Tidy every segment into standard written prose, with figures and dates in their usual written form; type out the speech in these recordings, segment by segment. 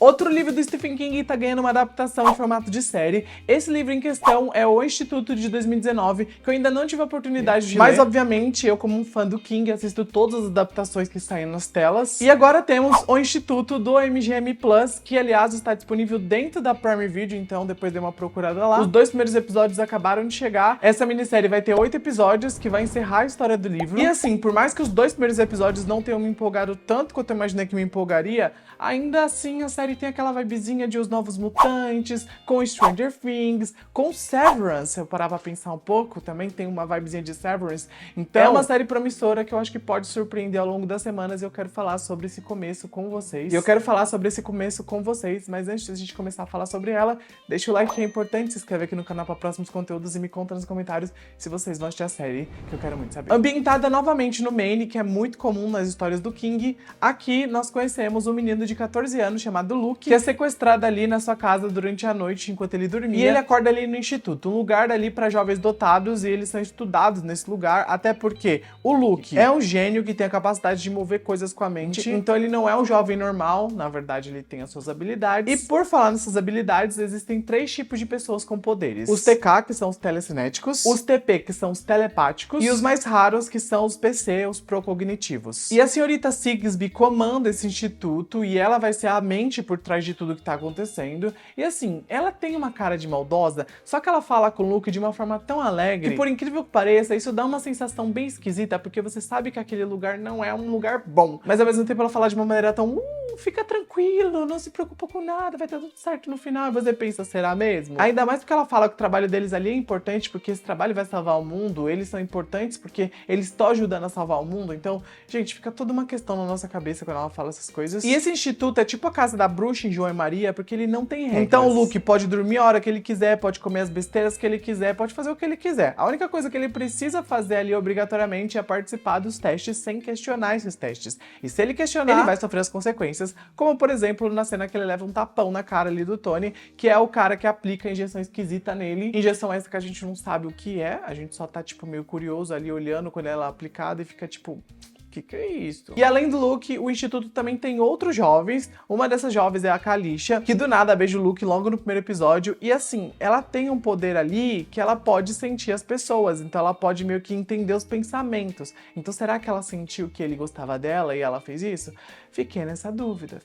Outro livro do Stephen King tá ganhando uma adaptação em formato de série. Esse livro em questão é O Instituto, de 2019, que eu ainda não tive a oportunidade de ler. Mas, obviamente, eu como um fã do King, assisto todas as adaptações que saem nas telas. E agora temos O Instituto, do MGM+, que, aliás, está disponível dentro da Prime Video, então depois dei uma procurada lá. Os 2 primeiros episódios acabaram de chegar. Essa minissérie vai ter 8 episódios, que vai encerrar a história do livro. E assim, por mais que os 2 primeiros episódios não tenham me empolgado tanto quanto eu imaginei que me empolgaria, ainda assim a série tem aquela vibezinha de Os Novos Mutantes, com Stranger Things, com Severance. Se eu parar pra pensar um pouco, também tem uma vibezinha de Severance. Então é uma série promissora que eu acho que pode surpreender ao longo das semanas, e eu quero falar sobre esse começo com vocês. Mas antes de a gente começar a falar sobre ela, deixa o like que é importante, se inscreve aqui no canal para próximos conteúdos e me conta nos comentários se vocês vão assistir a série, que eu quero muito saber. Ambientada novamente no Maine, que é muito comum nas histórias do King, aqui nós conhecemos um menino de 14 anos chamado Luke, que é sequestrado ali na sua casa durante a noite enquanto ele dormia. E ele acorda ali no instituto, um lugar ali para jovens dotados, e eles são estudados nesse lugar, até porque o Luke é um gênio que tem a capacidade de mover coisas com a mente, então ele não é um jovem normal, na verdade ele tem as suas habilidades. E por falar nessas habilidades, existem 3 tipos de pessoas com poderes: os TK, que são os telecinéticos, os TP, que são os telepáticos, e os mais raros, que são os PC, os procognitivos. E a senhorita Sigsbee comanda esse instituto, e ela vai ser a mente por trás de tudo que tá acontecendo. E assim, ela tem uma cara de maldosa, só que ela fala com o Luke de uma forma tão alegre que, por incrível que pareça, isso dá uma sensação bem esquisita, porque você sabe que aquele lugar não é um lugar bom, mas ao mesmo tempo ela fala de uma maneira tão fica tranquilo, não se preocupa com nada, vai dar tudo certo no final. E você pensa, será mesmo? Ainda mais porque ela fala que o trabalho deles ali é importante, porque esse trabalho vai salvar o mundo, eles são importantes porque eles estão ajudando a salvar o mundo. Então, gente, fica toda uma questão na nossa cabeça quando ela fala essas coisas. E esse instituto é tipo a casa da bruxa em João e Maria, porque ele não tem regras. Então o Luke pode dormir a hora que ele quiser, pode comer as besteiras que ele quiser, pode fazer o que ele quiser. A única coisa que ele precisa fazer ali obrigatoriamente é participar dos testes sem questionar esses testes. E se ele questionar, ele vai sofrer as consequências, como por exemplo na cena que ele leva um tapão na cara ali do Tony, que é o cara que aplica a injeção esquisita nele. Injeção essa que a gente não sabe o que é, a gente só tá tipo meio curioso ali olhando quando ela é aplicada e fica tipo... que é isso? E além do Luke, o instituto também tem outros jovens. Uma dessas jovens é a Kalisha, que do nada beija o Luke logo no primeiro episódio. E assim, ela tem um poder ali que ela pode sentir as pessoas, então ela pode meio que entender os pensamentos. Então será que ela sentiu que ele gostava dela e ela fez isso? Fiquei nessa dúvida.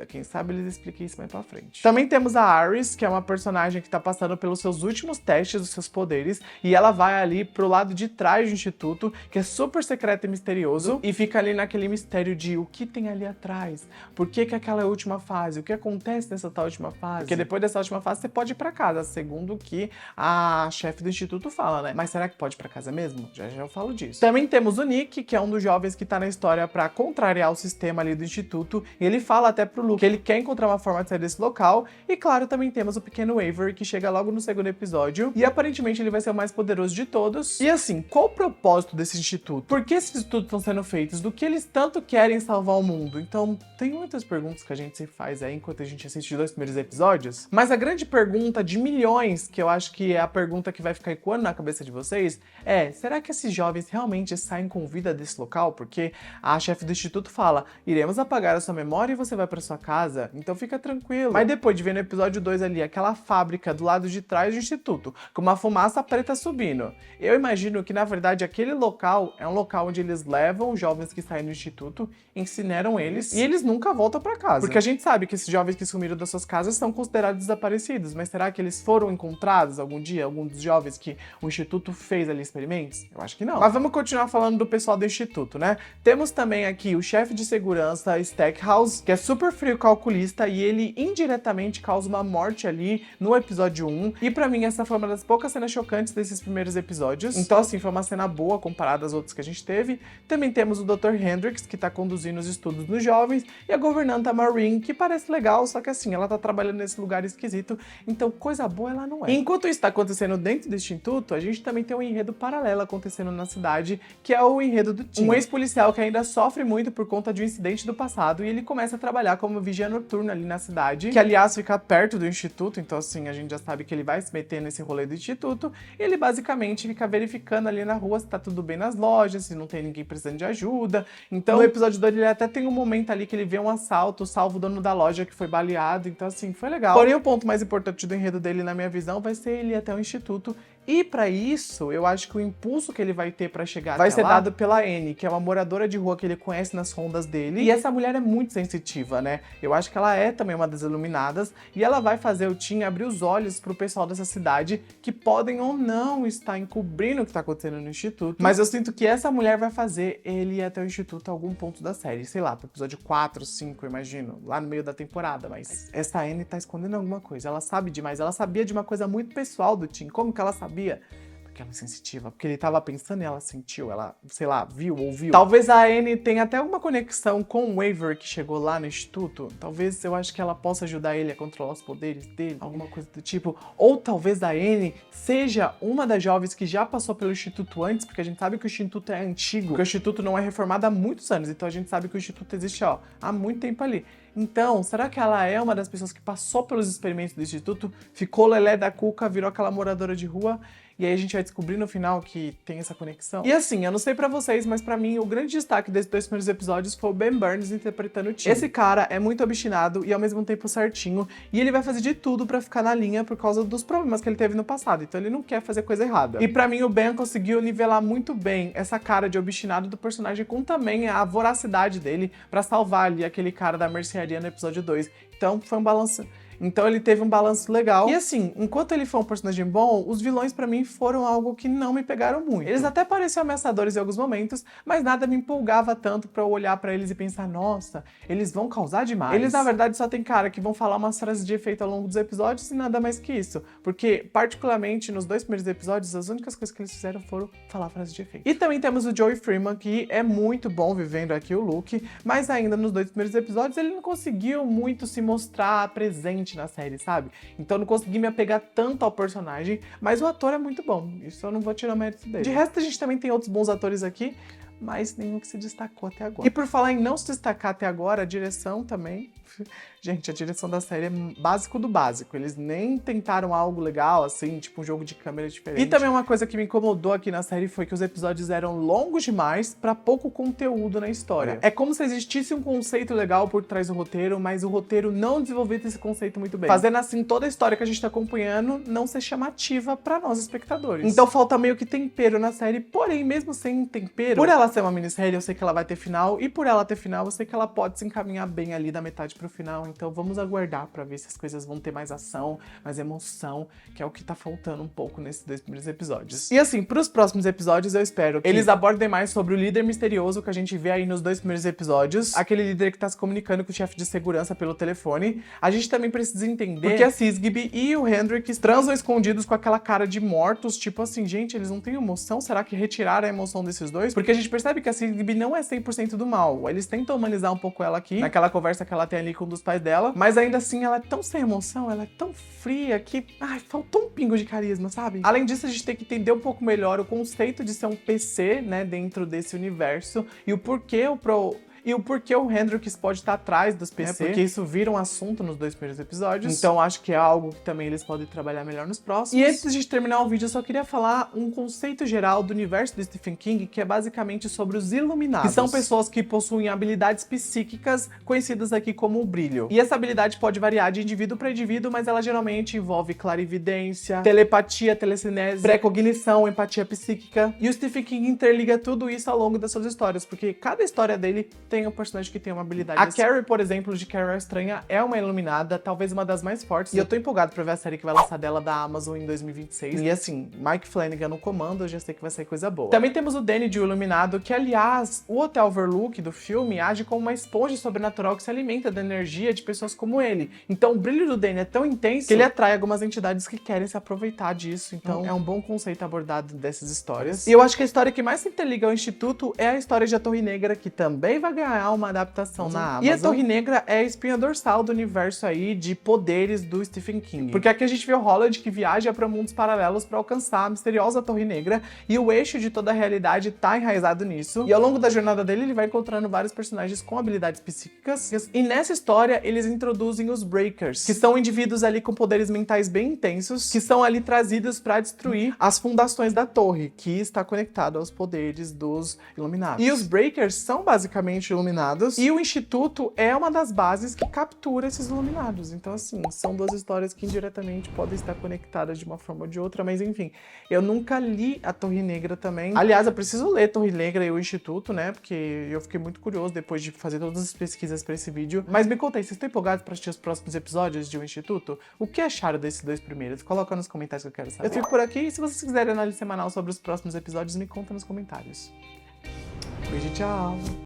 Quem sabe eles expliquem isso mais pra frente. Também temos a Aris, que é uma personagem que tá passando pelos seus últimos testes dos seus poderes, e ela vai ali pro lado de trás do instituto, que é super secreto e misterioso, e fica ali naquele mistério de o que tem ali atrás, por que que aquela é a última fase, o que acontece nessa tal última fase, porque depois dessa última fase você pode ir pra casa, segundo o que a chefe do instituto fala, né? Mas será que pode ir pra casa mesmo? Já eu falo disso. Também temos o Nick, que é um dos jovens que tá na história pra contrariar o sistema ali do instituto, e ele fala até pro Luke que ele quer encontrar uma forma de sair desse local. E claro, também temos o pequeno Avery, que chega logo no segundo episódio, e aparentemente ele vai ser o mais poderoso de todos. E assim, qual o propósito desse instituto? Por que esses institutos estão sendo feitos? Do que eles tanto querem salvar o mundo? Então, tem muitas perguntas que a gente se faz aí enquanto a gente assiste os 2 primeiros episódios, mas a grande pergunta de milhões, que eu acho que é a pergunta que vai ficar ecoando na cabeça de vocês, é: será que esses jovens realmente saem com vida desse local? Porque a chefe do instituto fala: iremos apagar a sua memória e você vai pra sua casa, então fica tranquilo. Mas depois de ver no episódio 2 ali, aquela fábrica do lado de trás do instituto, com uma fumaça preta subindo, eu imagino que na verdade aquele local é um local onde eles levam os jovens que saem do instituto, incineram eles, e eles nunca voltam pra casa. Porque a gente sabe que esses jovens que sumiram das suas casas são considerados desaparecidos, mas será que eles foram encontrados algum dia, algum dos jovens que o instituto fez ali experimentos? Eu acho que não. Mas vamos continuar falando do pessoal do instituto, né? Temos também aqui o chefe de segurança, Stackhouse, que é super frio calculista, e ele indiretamente causa uma morte ali no episódio 1, e pra mim essa foi uma das poucas cenas chocantes desses primeiros episódios. Então assim, foi uma cena boa comparada às outras que a gente teve. Também temos o Dr. Hendrix, que tá conduzindo os estudos nos jovens, e a governanta Maureen, que parece legal, só que assim, ela tá trabalhando nesse lugar esquisito, então coisa boa ela não é. E enquanto isso tá acontecendo dentro do instituto, a gente também tem um enredo paralelo acontecendo na cidade, que é o enredo do Tim, um ex-policial que ainda sofre muito por conta de um incidente do passado, e ele começa a trabalhar como vigia noturno ali na cidade, que aliás fica perto do instituto, então assim, a gente já sabe que ele vai se meter nesse rolê do instituto, e ele basicamente fica verificando ali na rua se tá tudo bem nas lojas, se não tem ninguém precisando de ajuda. Então, no episódio 2, ele até tem um momento ali que ele vê um assalto, salva o dono da loja que foi baleado. Então, assim, foi legal. Porém, o ponto mais importante do enredo dele, na minha visão, vai ser ele ir até o instituto. E pra isso, eu acho que o impulso que ele vai ter pra chegar vai ser dado pela Annie, que é uma moradora de rua que ele conhece nas rondas dele. E essa mulher é muito sensitiva, né? Eu acho que ela é também uma das iluminadas. E ela vai fazer o Tim abrir os olhos pro pessoal dessa cidade que podem ou não estar encobrindo o que tá acontecendo no instituto. Mas eu sinto que essa mulher vai fazer ele ir até o instituto a algum ponto da série. Sei lá, pro episódio 4, 5, eu imagino. Lá no meio da temporada. Mas essa Annie tá escondendo alguma coisa. Ela sabe demais. Ela sabia de uma coisa muito pessoal do Tim. Como que ela sabia? Porque ela é sensitiva, porque ele tava pensando e ela sentiu, ela, sei lá, viu, ouviu. Talvez a Annie tenha até alguma conexão com o Avery que chegou lá no instituto. Talvez eu acho que ela possa ajudar ele a controlar os poderes dele, alguma coisa do tipo. Ou talvez a Annie seja uma das jovens que já passou pelo instituto antes, porque a gente sabe que o instituto é antigo, porque o instituto não é reformado há muitos anos, então a gente sabe que o instituto existe, ó, há muito tempo ali. Então, será que ela é uma das pessoas que passou pelos experimentos do instituto, ficou lelé da cuca, virou aquela moradora de rua? E aí a gente vai descobrir no final que tem essa conexão. E assim, eu não sei pra vocês, mas pra mim o grande destaque desses 2 primeiros episódios foi o Ben Burns interpretando o Tim. Esse cara é muito obstinado e ao mesmo tempo certinho, e ele vai fazer de tudo pra ficar na linha por causa dos problemas que ele teve no passado, então ele não quer fazer coisa errada. E pra mim o Ben conseguiu nivelar muito bem essa cara de obstinado do personagem com também a voracidade dele pra salvar ali aquele cara da mercearia no episódio 2. Então foi um balanço. Então ele teve um balanço legal. E assim, enquanto ele foi um personagem bom, os vilões pra mim foram algo que não me pegaram muito. Eles até pareciam ameaçadores em alguns momentos, mas nada me empolgava tanto pra eu olhar pra eles e pensar, nossa, eles vão causar demais. Eles, na verdade, só tem cara que vão falar umas frases de efeito ao longo dos episódios e nada mais que isso. Porque, particularmente, nos 2 primeiros episódios, as únicas coisas que eles fizeram foram falar frases de efeito. E também temos o Joey Freeman, que é muito bom vivendo aqui o Luke, mas ainda nos 2 primeiros episódios ele não conseguiu muito se mostrar presente na série, sabe? Então eu não consegui me apegar tanto ao personagem, mas o ator é muito bom, isso eu não vou tirar mérito dele. De resto, a gente também tem outros bons atores aqui, mas nenhum que se destacou até agora. E por falar em não se destacar até agora, a direção também... Gente, a direção da série é básico do básico. Eles nem tentaram algo legal, assim, tipo um jogo de câmera diferente. E também uma coisa que me incomodou aqui na série foi que os episódios eram longos demais pra pouco conteúdo na história. É como se existisse um conceito legal por trás do roteiro, mas o roteiro não desenvolvesse esse conceito muito bem. Fazendo assim toda a história que a gente tá acompanhando não ser chamativa pra nós, espectadores. Então falta meio que tempero na série, porém, mesmo sem tempero, por ela ser uma minissérie, eu sei que ela vai ter final, e por ela ter final, eu sei que ela pode se encaminhar bem ali da metade pro final. Então vamos aguardar pra ver se as coisas vão ter mais ação, mais emoção, que é o que tá faltando um pouco nesses 2 primeiros episódios. E assim, pros próximos episódios eu espero que eles abordem mais sobre o líder misterioso que a gente vê aí nos 2 primeiros episódios, aquele líder que tá se comunicando com o chefe de segurança pelo telefone. A gente também precisa entender porque a Sisgib e o Hendrix transam escondidos com aquela cara de mortos, tipo assim, gente, eles não têm emoção? Será que retiraram a emoção desses dois? Porque a gente percebe que a Sisgib não é 100% do mal. Eles tentam humanizar um pouco ela aqui, naquela conversa que ela tem ali com um dos pais dela, mas ainda assim ela é tão sem emoção, ela é tão fria que, ai, faltou um pingo de carisma, sabe? Além disso, a gente tem que entender um pouco melhor o conceito de ser um PC, né, dentro desse universo e o porquê o Hendrix pode estar atrás dos PC, porque isso vira um assunto nos 2 primeiros episódios. Então acho que é algo que também eles podem trabalhar melhor nos próximos. E antes de terminar o vídeo, eu só queria falar um conceito geral do universo do Stephen King, que é basicamente sobre os iluminados, que são pessoas que possuem habilidades psíquicas, conhecidas aqui como o brilho. E essa habilidade pode variar de indivíduo para indivíduo, mas ela geralmente envolve clarividência, telepatia, telecinese, precognição, empatia psíquica. E o Stephen King interliga tudo isso ao longo das suas histórias, porque cada história dele tem um personagem que tem uma habilidade. A Carrie, por exemplo, de Carrie a Estranha, é uma iluminada, talvez uma das mais fortes. E eu tô empolgado pra ver a série que vai lançar dela da Amazon em 2026. E assim, Mike Flanagan no comando, eu já sei que vai sair coisa boa. Também temos o Danny de O Iluminado, que aliás, o Hotel Overlook do filme age como uma esponja sobrenatural que se alimenta da energia de pessoas como ele. Então o brilho do Danny é tão intenso que ele atrai algumas entidades que querem se aproveitar disso. Então é um bom conceito abordado dessas histórias. E eu acho que a história que mais se interliga ao Instituto é a história de A Torre Negra, que também vai ganhar uma adaptação na Amazon. E a Torre Negra é a espinha dorsal do universo aí de poderes do Stephen King. Porque aqui a gente vê o Holland que viaja para mundos paralelos para alcançar a misteriosa Torre Negra, e o eixo de toda a realidade tá enraizado nisso. E ao longo da jornada dele, ele vai encontrando vários personagens com habilidades psíquicas. E nessa história, eles introduzem os Breakers, que são indivíduos ali com poderes mentais bem intensos, que são ali trazidos para destruir as fundações da torre, que está conectado aos poderes dos Iluminados. E os Breakers são basicamente iluminados, e o Instituto é uma das bases que captura esses Iluminados. Então, assim, são duas histórias que indiretamente podem estar conectadas de uma forma ou de outra, mas enfim, eu nunca li a Torre Negra também. Aliás, eu preciso ler Torre Negra e o Instituto, né, porque eu fiquei muito curioso depois de fazer todas as pesquisas para esse vídeo. Mas me conta aí, vocês estão empolgados para assistir os próximos episódios de O Instituto? O que acharam desses dois primeiros? Coloca nos comentários que eu quero saber. Eu fico por aqui, e se vocês quiserem análise semanal sobre os próximos episódios, me conta nos comentários. Beijo, tchau!